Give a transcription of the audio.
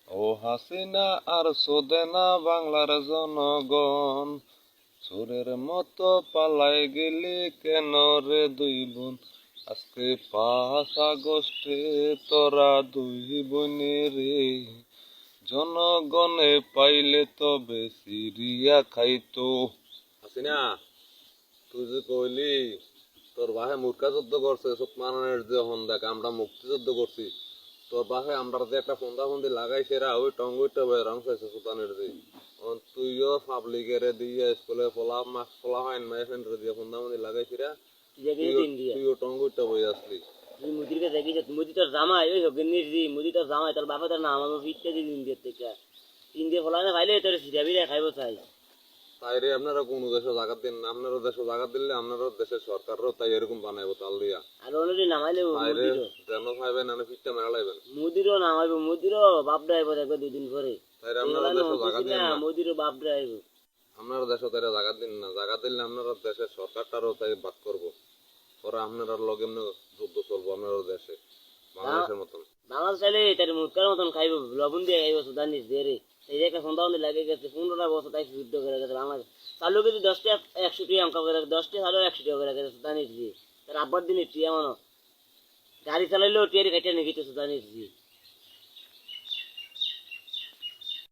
ও হাসিনা আর সোদেনা বাংলার জনগণ, চোরের মতো পালাই গেলি কেন রে দুই বোন? আজকে 5 আগস্টে তোরা দুই বোনে রে, জনগণে পাইলে তবে সিরিয়া খাইতো। হাসিনা, তুই যে কইলি তোর ভাই মূর্খা যুদ্ধ করছে, সুতমানের যে দেখ আমরা মুক্তিযুদ্ধ করছি, তোর বাহে আমরা যে একটা ফোন্দা ফন্দি লাগাইছে রা ওই টঙ্গুইটা রং চাইছে সুতানের যে তুইও পাবলিকের দিয়ে স্কুলে পোলা হয় মাইফেন দিয়ে ফোন্দা ফন্দি লাগাইছি রা, তুইও টঙ্গুইটা বই আসলি। তুই মুদিরকে দেখিস, মুদি তোর জামাই ওই হোক নির্জি, মুদি তোর জামাই, তোর বাপে তোর নাম আমি ফিরতে দিই ইন্ডিয়ার থেকে। ইন্ডিয়া ফলা না ভাইলে তোর সিরা বিরা খাইব চাই। তাই রে আপনারা কোন দেশে জায়গা দিন না, আপনারা দেশে জায়গা দিলে আপনারা দেশের সরকারও তাই এরকম বানাইবো তাল দিয়া। আর অলরেডি নামাইলে যেন ভাইবেন না ফিরতে মেলা লাইবেন। মুদিরও নামাইব, মুদিরও বাপ ড্রাইভ দেখবে 2 দিন পরে। তাই আপনারা দেশে জায়গা দিন না, মুদিরও বাপ ড্রাইভ। আপনারা দেশে তাই জায়গা দিন না, জায়গা দিলে আপনারা দেশের সরকারটারও তাই বাদ করবো। পরে আপনারা লগে যুদ্ধ চলবো আপনার দেশে বাংলাদেশের মতন। বাংলাদেশ চাইলে তার মুটকার মতন খাইব, লবণ দিয়ে খাইব সুদানিস দিয়ে রে। এই যে একটা সন্ধ্যা বন্ধে লেগে গেছে, 15টা বছর তাই যুদ্ধ করে গেছে বাংলাদেশ। চালু কিন্তু 10টা 100 টিয়া অঙ্ক করে, 10টা চালু 100 টিয়া করে গেছে সুদানিস দিয়ে। তার আব্বার দিনে টিয়া মানো গাড়ি চালাইলেও টিয়ারি কাটিয়ে নিয়ে গেছে সুদানিস দিয়ে।